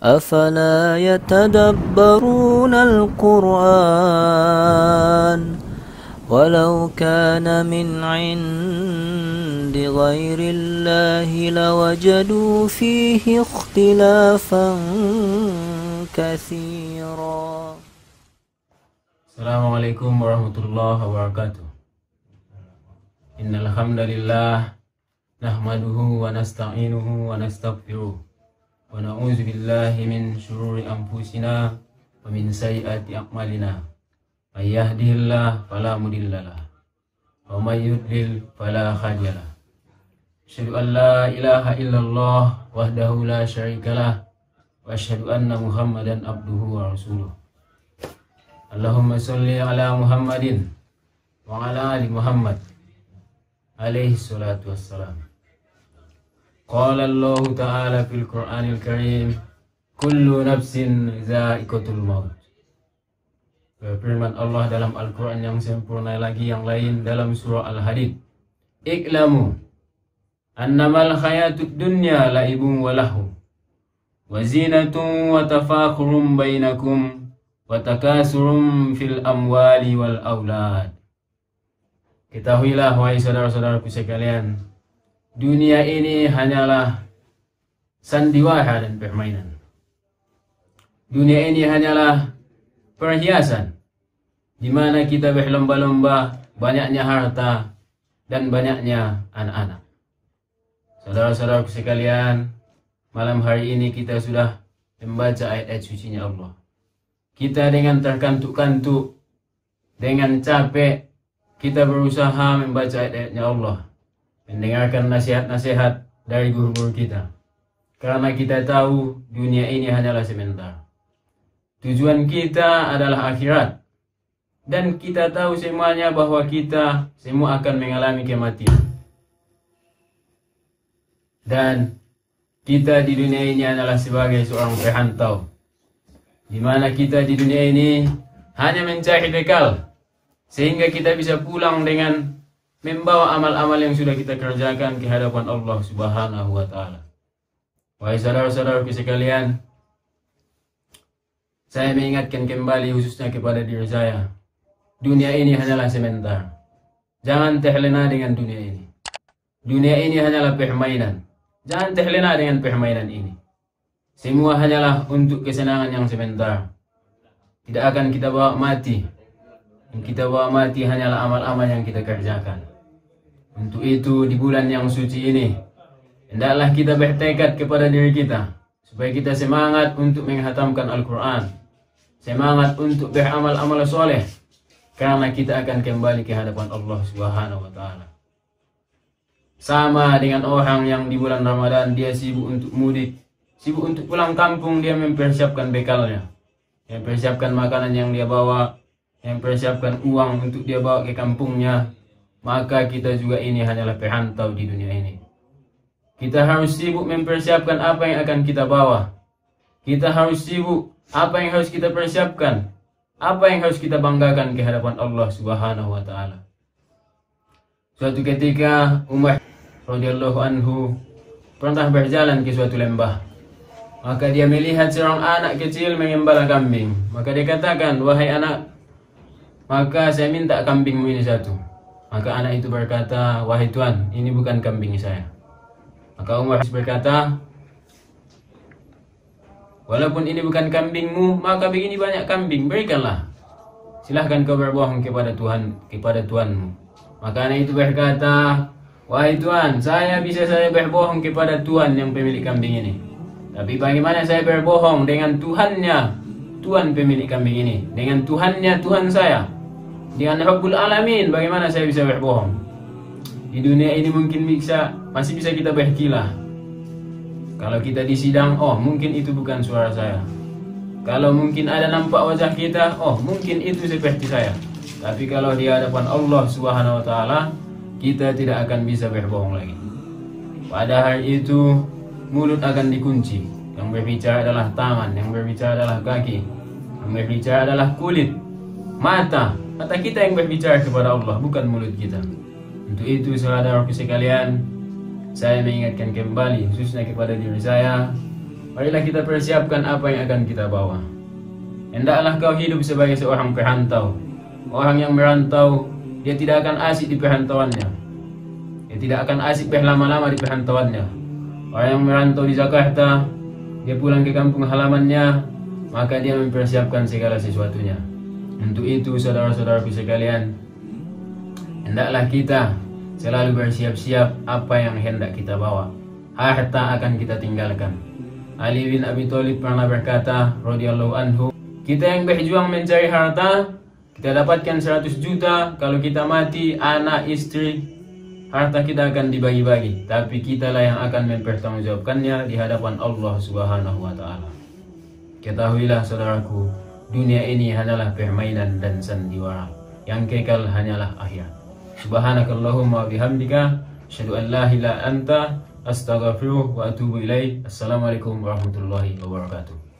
أفلا يتدبرون القرآن ولو كان من عند غير الله لوجدوا فيه اختلافا كثيرا. Assalamualaikum warahmatullahi wabarakatuh. Innal hamdalillah nahmaduhu wa nasta'inuhu wa nastaghfiruh wa na'udzu billahi min shururi anfusina wa min sayyiati a'malina. May yahdihillahu fala mudhillalah wa may yudlil fala hadiyalah. Asyhadu an la ilaha illallah wahdahu la syarikalah wa asyhadu anna Muhammadan abduhu wa rasuluh. Allahumma sholli ala Muhammadin wa ala ali Muhammad alaihi salatu wassalam. Qala Allah ta'ala fil Qur'anil Karim, kullu nafsin za'iqatul maut. Firman Allah dalam Al-Quran yang sempurna lagi yang lain dalam surah Al-Hadid, iklamu annamal hayatud dunya la'ibun wa lahu wa zinatun wa tafakhurun bainakum wa takasurum fil amwali wal aulad. Ketahuilah wahai saudara-saudaraku sekalian, dunia ini hanyalah sandiwara dan permainan. Dunia ini hanyalah perhiasan di mana kita berlomba-lomba banyaknya harta dan banyaknya anak-anak. Saudara-saudaraku sekalian, malam hari ini kita sudah membaca ayat-ayat sucinya Allah. Kita dengan terkantuk-kantuk, dengan capek, kita berusaha membaca ayat-ayatnya Allah, mendengarkan nasihat-nasihat dari guru-guru kita. Karena kita tahu dunia ini hanyalah sebentar. Tujuan kita adalah akhirat. Dan kita tahu semuanya bahwa kita semua akan mengalami kematian. Dan kita di dunia ini adalah sebagai seorang perantau, di mana kita di dunia ini hanya mencari bekal, sehingga kita bisa pulang dengan membawa amal-amal yang sudah kita kerjakan ke hadapan Allah Subhanahu wa Ta'ala. Wahai saudara-saudaraku sekalian, saya mengingatkan kembali khususnya kepada diri saya, dunia ini hanyalah sebentar. Jangan terlena dengan dunia ini. Dunia ini hanyalah permainan. Jangan terlena dengan permainan ini. Semua hanyalah untuk kesenangan yang sebentar. Tidak akan kita bawa mati. Yang kita bawa mati hanyalah amal-amal yang kita kerjakan. Untuk itu di bulan yang suci ini, hendaklah kita bertekad kepada diri kita, supaya kita semangat untuk menghatamkan Al-Quran, semangat untuk beramal-amal soleh, karena kita akan kembali ke hadapan Allah Subhanahu wa Ta'ala. Sama dengan orang yang di bulan Ramadan dia sibuk untuk mudik, sibuk untuk pulang kampung, dia mempersiapkan bekalnya, mempersiapkan makanan yang dia bawa, mempersiapkan uang untuk dia bawa ke kampungnya. Maka kita juga ini hanyalah perantau di dunia ini. Kita harus sibuk mempersiapkan apa yang akan kita bawa. Kita harus sibuk apa yang harus kita persiapkan, apa yang harus kita banggakan ke hadapan Allah Subhanahu wa Ta'ala. Suatu ketika Umar radhiyallahu anhu pernah berjalan ke suatu lembah. Maka dia melihat seorang anak kecil mengembala kambing. Maka dia katakan, wahai anak, maka saya minta kambingmu ini satu. Maka anak itu berkata, wahai Tuan, ini bukan kambing saya. Maka Umar berkata, walaupun ini bukan kambingmu, maka begini banyak kambing, berikanlah. Silahkan kau berbohong kepada Tuanmu. Maka anak itu berkata, wahai Tuan, saya berbohong kepada Tuan yang pemilik kambing ini. Tapi bagaimana saya berbohong dengan Tuhannya, Tuhan pemilik kambing ini, dengan Tuhannya Tuhan saya, dengan Rabbul Alamin, bagaimana saya bisa berbohong? Di dunia ini mungkin masih bisa kita berkilah. Kalau kita di sidang, oh mungkin itu bukan suara saya. Kalau mungkin ada nampak wajah kita, oh mungkin itu seperti saya. Tapi kalau di hadapan Allah Subhanahu wa Ta'ala, kita tidak akan bisa berbohong lagi. Pada hari itu mulut akan dikunci. Yang berbicara adalah tangan, yang berbicara adalah kaki, yang berbicara adalah kulit, mata kita yang berbicara kepada Allah, bukan mulut kita. Untuk itu saudara-saudaraku sekalian, saya mengingatkan kembali khususnya kepada diri saya, marilah kita persiapkan apa yang akan kita bawa. Hendaklah kau hidup sebagai seorang perantau. Orang yang merantau, dia tidak akan asik di perantauannya. Dia tidak akan asik lama-lama di perantauannya. Orang yang merantau di Jakarta, dia pulang ke kampung halamannya, maka dia mempersiapkan segala sesuatunya. Untuk itu saudara-saudaraku sekalian, hendaklah kita selalu bersiap-siap apa yang hendak kita bawa. Harta akan kita tinggalkan. Ali bin Abi Thalib pernah berkata, radhiyallahu anhu, kita yang berjuang mencari harta, kita dapatkan 100 juta, kalau kita mati, anak, istri, harta kita akan dibagi-bagi, tapi kitalah yang akan mempertanggungjawabkannya di hadapan Allah Subhanahu wa taala. Ketahuilah saudaraku, dunia ini hanyalah permainan dan sandiwara, yang kekal hanyalah akhirat. Subhanakallahumma bihamdika, asyhadu an la ilaha illa anta, astaghfiruka wa atubu ilaik. Assalamualaikum warahmatullahi wabarakatuh.